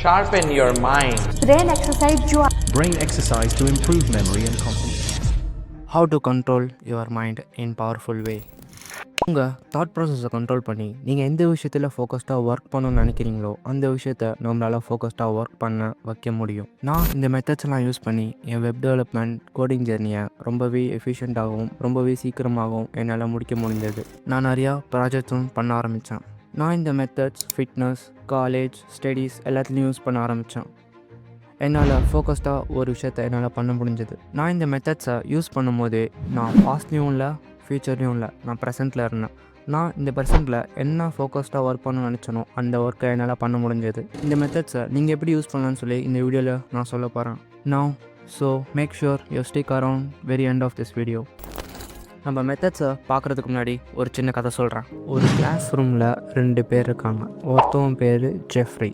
sharpen your mind. Brain exercise to improve memory and concentration. How to control your mind in powerful way. உங்கள் thought ப்ராசஸை control பண்ணி நீங்கள் எந்த விஷயத்தில் ஃபோக்கஸ்டாக ஒர்க் பண்ணணும்னு நினைக்கிறீங்களோ அந்த விஷயத்த நம்மளால் ஃபோக்கஸ்டாக ஒர்க் பண்ண வைக்க முடியும். நான் இந்த மெத்தட்ஸ்லாம் யூஸ் பண்ணி என் வெப் டெவலப்மெண்ட் கோடிங் ஜெர்னியை ரொம்பவே எஃபிஷியண்ட்டாகவும் ரொம்பவே சீக்கிரமாகவும் என்னால் முடிக்க முடிஞ்சது. நான் நிறையா ப்ராஜெக்ட்ஸும் பண்ண ஆரம்பித்தேன். நான் இந்த மெத்தட்ஸ் ஃபிட்னஸ், காலேஜ், ஸ்டடீஸ் எல்லாத்துலேயும் யூஸ் பண்ண ஆரம்பித்தேன். என்னால் ஃபோக்கஸ்டாக ஒரு விஷயத்தை என்னால் பண்ண முடிஞ்சது. நான் இந்த மெத்தட்ஸை யூஸ் பண்ணும்போது நான் பாஸ்ட்லேயும் இல்லை ஃப்யூச்சர்லேயும் இல்லை, நான் ப்ரெசென்ட்டில் இருந்தேன். நான் இந்த ப்ரெசென்ட்டில் என்ன ஃபோக்கஸ்டாக ஒர்க் பண்ணணும்னு நினச்சனோ அந்த ஒர்க்கை என்னால் பண்ண முடிஞ்சது. இந்த மெத்தட்ஸை நீங்கள் எப்படி யூஸ் பண்ணலான்னு சொல்லி இந்த வீடியோவில் நான் சொல்ல போகிறேன். Now so make sure you stick around very end of this video. நம்ம மெத்தட்ஸை பார்க்குறதுக்கு முன்னாடி ஒரு சின்ன கதை சொல்கிறேன். ஒரு கிளாஸ் ரூமில் 2 பேர் இருக்காங்க. ஒருத்தவன் பேர் ஜெஃப்ரி,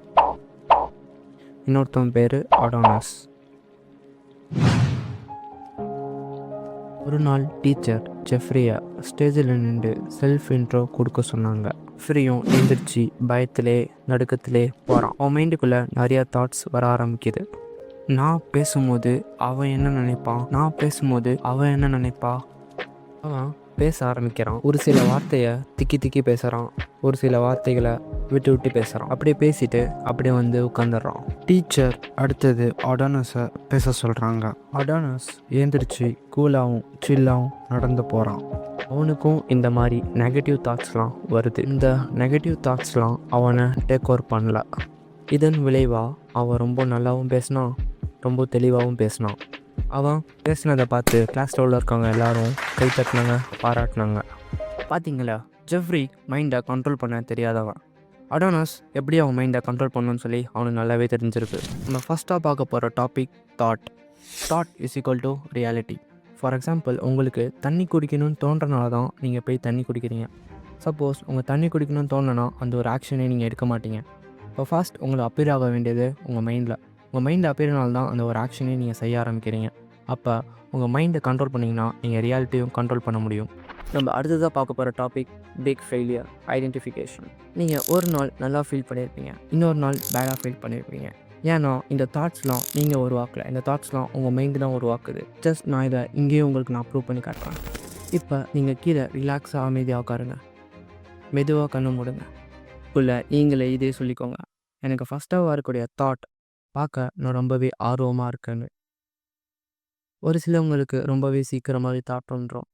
இன்னொருத்தவன் பேர் அடோனஸ். ஒரு நாள் டீச்சர் ஜெஃப்ரியை ஸ்டேஜில் நின்று செல்ஃப் இன்ட்ரோ கொடுக்க சொன்னாங்க. ஃப்ரீயும் எழுந்திரிச்சு பயத்திலே நடுக்கத்திலே போகிறான். அவன் மைண்டுக்குள்ளே நிறையா தாட்ஸ் வர ஆரம்பிக்குது. நான் பேசும்போது அவன் என்ன நினைப்பான், நான் பேசும்போது அவன் என்ன நினைப்பா. அவன் பேச ஆரம்பிக்கிறான். ஒரு சில வார்த்தையை திக்கி பேசுகிறான், ஒரு சில வார்த்தைகளை விட்டு பேசுகிறான். அப்படியே பேசிட்டு அப்படியே வந்து உட்காந்துடுறான். டீச்சர் அடுத்தது அடானஸை பேச சொல்கிறாங்க. அடானஸ் ஏந்திரிச்சு கூலாகவும் சில்லாகவும் நடந்து போகிறான். அவனுக்கும் இந்த மாதிரி நெகட்டிவ் தாட்ஸ்லாம் வருது. இந்த நெகட்டிவ் தாட்ஸ்லாம் அவனை டேக் ஓவர் பண்ணல. இதன் விளைவாக அவன் ரொம்ப நல்லாவும் பேசினான், ரொம்ப தெளிவாகவும் பேசினான். அவன் பேசினதை பார்த்து கிளாஸில் உள்ள இருக்கவங்க எல்லாரும் கை தட்டினாங்க, பாராட்டினாங்க. பார்த்தீங்களா, ஜெஃப்ரி மைண்டை கண்ட்ரோல் பண்ண தெரியாதவன். அடோனஸ் எப்படி அவன் மைண்டை கண்ட்ரோல் பண்ணணும்னு சொல்லி அவனுக்கு நல்லாவே தெரிஞ்சிருக்கு. நம்ம ஃபஸ்ட்டாக பார்க்க போகிற topic thought. Thought is equal to reality. For example, உங்களுக்கு தண்ணி குடிக்கணும்னு தோன்றனால தான் நீங்கள் போய் தண்ணி குடிக்கிறீங்க. சப்போஸ் உங்கள் தண்ணி குடிக்கணும்னு தோணுனா அந்த ஒரு ஆக்ஷனே நீங்கள் எடுக்க மாட்டீங்க. இப்போ ஃபர்ஸ்ட் உங்களை அப்பீர் ஆக வேண்டியது உங்கள் மைண்டில். உங்கள் மைண்டை அப்பீர்னால தான் அந்த ஒரு ஆக்ஷனே நீங்கள் செய்ய ஆரம்பிக்கிறீங்க. அப்போ உங்கள் மைண்டை கண்ட்ரோல் பண்ணிங்கன்னா நீங்கள் ரியாலிட்டியும் கண்ட்ரோல் பண்ண முடியும். நம்ம அடுத்ததாக பார்க்க போகிற டாபிக் பிக் ஃபெயிலியர் ஐடென்டிஃபிகேஷன். நீங்கள் ஒரு நாள் நல்லா ஃபீல் பண்ணியிருப்பீங்க, இன்னொரு நாள் பேடாக ஃபீல் பண்ணியிருப்பீங்க. ஏன்னா இந்த தாட்ஸ்லாம் நீங்கள் உருவாக்கலை, இந்த தாட்ஸ்லாம் உங்கள் மைண்டு தான் உருவாக்குது. ஜஸ்ட் நான் இதை இங்கேயே உங்களுக்கு நான் ப்ரூவ் பண்ணி காட்டுறேன். இப்போ நீங்கள் கீழே ரிலாக்ஸாக அமைதியாக உட்காருங்க, மெதுவாக கண்ணு மூடுங்க. உள்ள நீங்களே இதே சொல்லிக்கோங்க, எனக்கு ஃபஸ்ட்டாக வரக்கூடிய தாட் பார்க்க நான் ரொம்பவே ஆர்வமாக இருக்கேன்னு. ஒரு சிலவங்களுக்கு ரொம்பவே சீக்கிரமாகவே தாட் வந்துடும்,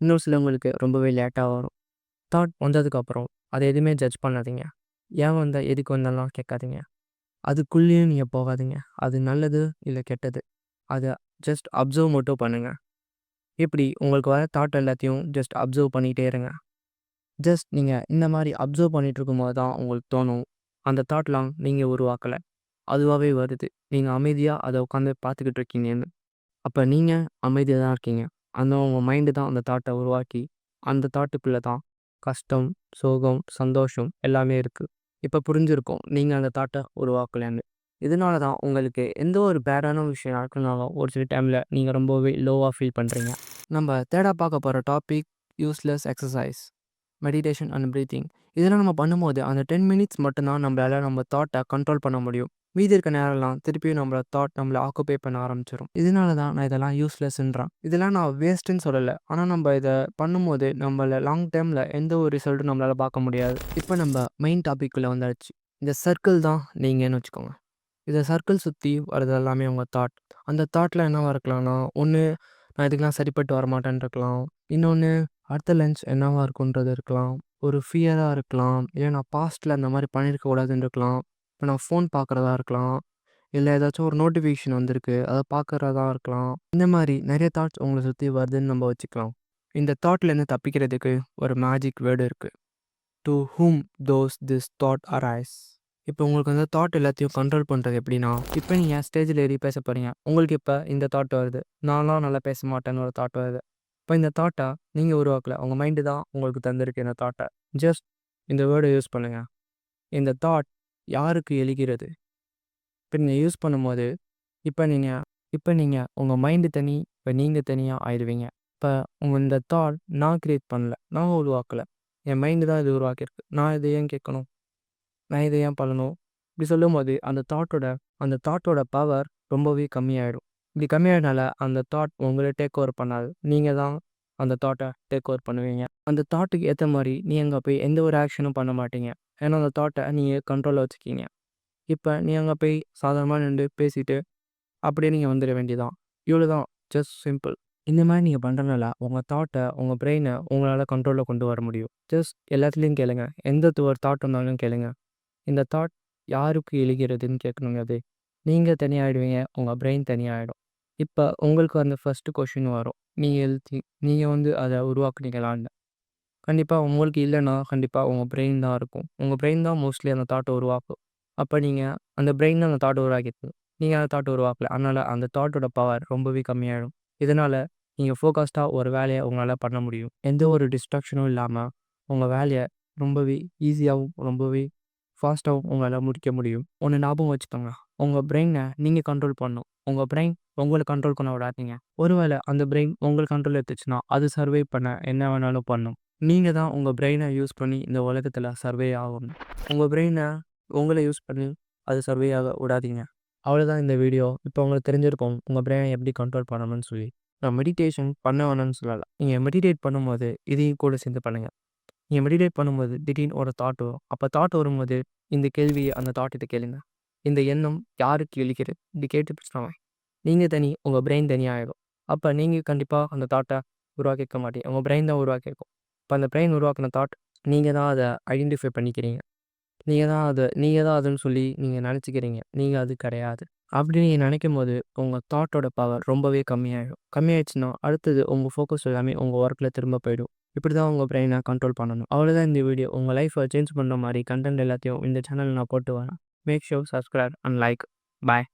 இன்னொரு சிலவங்களுக்கு ரொம்பவே லேட்டாக வரும். தாட் வந்ததுக்கப்புறம் அதை எதுவுமே ஜட்ஜ் பண்ணாதீங்க. ஏன் வந்தால் எதுக்கு வந்தாலும் கேட்காதீங்க. அதுக்குள்ளேயும் நீங்கள் போகாதீங்க. அது நல்லது இல்லை கெட்டது, அதை ஜஸ்ட் அப்சர்வ் மட்டும் பண்ணுங்கள். இப்படி உங்களுக்கு வர தாட் எல்லாத்தையும் ஜஸ்ட் அப்சர்வ் பண்ணிகிட்டே இருங்க. ஜஸ்ட் நீங்கள் இந்த மாதிரி அப்சர்வ் பண்ணிகிட்டு இருக்கும்போது தான் உங்களுக்கு தோணும் அந்த தாட்லாம் நீங்கள் உருவாக்கலை, அதுவாகவே வருது. நீங்கள் அமைதியாக அதை உட்காந்து பார்த்துக்கிட்டு இருக்கீங்கன்னு. அப்போ நீங்கள் அமைதியாக தான் இருக்கீங்க. அந்த உங்கள் மைண்டு தான் அந்த தாட்டை உருவாக்கி, அந்த தாட்டுக்குள்ளே தான் கஷ்டம், சோகம், சந்தோஷம் எல்லாமே இருக்குது. இப்போ புரிஞ்சிருக்கும் நீங்கள் அந்த தாட்டை உருவாக்கலைன்னு. இதனால தான் உங்களுக்கு எந்த ஒரு பேடான விஷயம் நடக்குனாலும் ஒரு சில டைமில் நீங்கள் ரொம்பவே லோவாக ஃபீல் பண்ணுறீங்க. நம்ம தேடா பார்க்க போகிற topic useless exercise, meditation and breathing. இதெல்லாம் நம்ம பண்ணும்போது அந்த 10 மினிட்ஸ் மட்டும்தான் நம்மளால் நம்ம தாட்டை கண்ட்ரோல் பண்ண முடியும். மீதி இருக்க நேரம்லாம் திருப்பியும் நம்மளோட தாட் நம்மளை ஆக்குபை பண்ண ஆரம்பிச்சிடும். இதனால தான் நான் இதெல்லாம் யூஸ்லெஸ்ன்றேன். இதெல்லாம் நான் வேஸ்ட்டுன்னு சொல்லலை, ஆனால் நம்ம இதை பண்ணும்போது நம்மளை லாங் டைமில் எந்த ஒரு ரிசல்ட்டும் நம்மளால் பார்க்க முடியாது. இப்போ நம்ம மெயின் டாபிக்குள்ளே வந்தாச்சு. இந்த சர்க்கிள் தான் நீங்கன்னு வச்சுக்கோங்க. இந்த சர்க்கிள் சுற்றி வர்றது எல்லாமே உங்கள் தாட். அந்த தாட்டில் என்னவாக இருக்கலாம்னா, ஒன்று நான் இதுக்கெலாம் சரிப்பட்டு வரமாட்டேன்னு இருக்கலாம், இன்னொன்று அடுத்த லஞ்ச் என்னவாக இருக்குன்றது இருக்கலாம், ஒரு ஃபியராக இருக்கலாம், இல்லை நான் பாஸ்ட்டில் அந்த மாதிரி பண்ணியிருக்கக்கூடாதுன்னு இருக்கலாம், இப்போ நான் ஃபோன் பார்க்குறதா இருக்கலாம், இல்லை ஏதாச்சும் ஒரு நோட்டிஃபிகேஷன் வந்திருக்கு அதை பார்க்குறதா இருக்கலாம். இந்த மாதிரி நிறைய தாட்ஸ் உங்களை சுற்றி வருதுன்னு நம்ம வச்சுக்கலாம். இந்த தாட்லேருந்து தப்பிக்கிறதுக்கு ஒரு மேஜிக் வேர்டு இருக்குது. To whom those this thought arise. இப்போ உங்களுக்கு அந்த தாட் எல்லாத்தையும் கண்ட்ரோல் பண்ணுறது எப்படின்னா, இப்போ நீங்கள் ஸ்டேஜில் ஏறி பேச போகிறீங்க, உங்களுக்கு இப்போ இந்த தாட் வருது, நான்லாம் நல்லா பேச மாட்டேன்னு ஒரு தாட் வருது. இப்போ இந்த தாட்டை நீங்கள் உருவாக்கலை, உங்கள் மைண்டு தான் உங்களுக்கு தந்திருக்கு இந்த தாட்டை. ஜஸ்ட் இந்த வேர்டை யூஸ் பண்ணுங்கள். இந்த தாட் யாருக்கு எழுகிறது? இப்போ நீங்கள் யூஸ் பண்ணும்போது இப்போ நீங்கள் உங்கள் மைண்டு தனி, இப்போ நீங்கள் தனியாக ஆயிடுவீங்க. இப்போ உங்கள் இந்த தாட் நான் க்ரியேட் பண்ணல, நான் உருவாக்கலை, என் மைண்டு தான் இது உருவாக்கியிருக்கு. நான் இதை ஏன் கேட்கணும், நான் இதை ஏன் பண்ணணும், இப்படி சொல்லும்போது அந்த தாட்டோட பவர் ரொம்பவே கம்மியாயிடும். இப்படி கம்மியாயனால அந்த தாட் உங்கள டேக் ஓவர் பண்ணாது. நீங்கள் தான் அந்த தாட்டை டேக் ஓவர் பண்ணுவீங்க. அந்த தாட்டுக்கு ஏற்ற மாதிரி நீ அங்கே போய் எந்த ஒரு ஆக்ஷனும் பண்ண மாட்டீங்க. ஏன்னா அந்த தாட்டை நீங்கள் கண்ட்ரோலில் வச்சுக்கிங்க. இப்போ நீ அங்கே போய் சாதாரணமாக நின்று பேசிட்டு அப்படியே நீங்கள் வந்துட வேண்டியதான். இவ்வளோ தான், ஜஸ்ட் சிம்பிள். இந்த மாதிரி நீங்கள் பண்ணுறதுனால உங்கள் தாட்டை, உங்கள் பிரெயினை உங்களால் கண்ட்ரோலில் கொண்டு வர முடியும். ஜஸ்ட் எல்லாத்துலேயும் கேளுங்க. எந்த ஒரு தாட் வந்தாலும் கேளுங்க. இந்த தாட் யாருக்கு எழுகிறதுன்னு கேட்கணுங்க. அது நீங்கள் தனியாகிடுவீங்க, உங்கள் பிரெயின் தனியாகிடும். இப்போ உங்களுக்கு அந்த ஃபஸ்ட்டு கொஷின் வரும். நீங்கள் அதை உருவாக்குனீங்களான்னு. கண்டிப்பாக உங்களுக்கு இல்லைன்னா கண்டிப்பாக உங்கள் பிரெயின் தான் இருக்கும். உங்கள் பிரெயின் தான் மோஸ்ட்லி அந்த தாட்டை உருவாக்கும். அப்போ நீங்கள் அந்த பிரெயின் தான் அந்த தாட்டை உருவாக்கிட்டு நீங்கள் அந்த தாட்டை உருவாக்கல. அதனால் அந்த தாட்டோட பவர் ரொம்பவே கம்மியாகிடும். இதனால் நீங்கள் ஃபோக்கஸ்டாக ஒரு வேலையை உங்களால் பண்ண முடியும். எந்த ஒரு டிஸ்ட்ராக்ஷனும் இல்லாமல் உங்கள் வேலையை ரொம்பவே ஈஸியாகவும் ரொம்பவே ஃபாஸ்ட்டாகவும் உங்களால் முடிக்க முடியும். ஒன்று ஞாபகம் வச்சுக்கோங்க, உங்கள் பிரெயினை நீங்கள் கண்ட்ரோல் பண்ணணும். உங்கள் பிரெயின் உங்களை கண்ட்ரோல் பண்ண விடாதீங்க. ஒருவேளை அந்த பிரெயின் உங்கள் கண்ட்ரோல் எடுத்துச்சுன்னா அது சர்வே பண்ண என்ன வேணாலும் பண்ணும். நீங்கள் தான் உங்கள் பிரெயினை யூஸ் பண்ணி இந்த உலகத்தில் சர்வே ஆகணும். உங்கள் பிரெயினை உங்களை யூஸ் பண்ணி அது சர்வே ஆக விடாதீங்க. அவ்வளோதான் இந்த வீடியோ. இப்போ உங்களுக்கு தெரிஞ்சிருக்கும் உங்கள் பிரெயினை எப்படி கண்ட்ரோல் பண்ணணும்னு சொல்லி. நான் மெடிடேஷன் பண்ண வேணும்னு சொல்லலை. நீங்கள் மெடிடேட் பண்ணும்போது இதையும் கூட சேர்ந்து பண்ணுங்கள். நீங்கள் மெடிடேட் பண்ணும்போது திடீர்னு ஒரு தாட் வரும். அப்போ தாட் வரும்போது இந்த கேள்வியை அந்த தாட்டிட்ட கேளுங்க. இந்த எண்ணம் யாருக்கு எழுகிறது? இப்படி கேட்டு பிடிச்சிட்டாங்க. நீங்கள் தனி, உங்கள் பிரெயின் தனியாகிடும். அப்போ நீங்கள் கண்டிப்பாக அந்த தாட்டை உருவாக்கிக்க மாட்டீங்க. உங்கள் பிரெயின் தான் உருவாக்கியிருக்கும். இப்போ அந்த பிரெயின் உருவாக்கின தாட் நீங்கள் தான் அதை ஐடென்டிஃபை பண்ணிக்கிறீங்க. நீங்கள் தான் அதுன்னு சொல்லி நீங்கள் நினச்சிக்கிறீங்க. நீங்கள் அது கிடையாது. அப்படி நீங்கள் நினைக்கும் போது உங்கள் தாட்டோட பவர் ரொம்பவே கம்மியாகிடும். கம்மியாயிடுச்சுன்னா அடுத்தது உங்கள் ஃபோக்கஸ் எல்லாமே உங்கள் ஒர்க்கில் திரும்ப போயிடும். இப்படி தான் உங்கள் பிரெயினை கண்ட்ரோல் பண்ணணும். அவ்வளோதான் இந்த வீடியோ. உங்கள் லைஃப்பை சேஞ்ச் பண்ணுற மாதிரி கண்டென்ட் எல்லாத்தையும் இந்த சேனலில் நான் போட்டு வரேன். Make sure subscribe and like. Bye.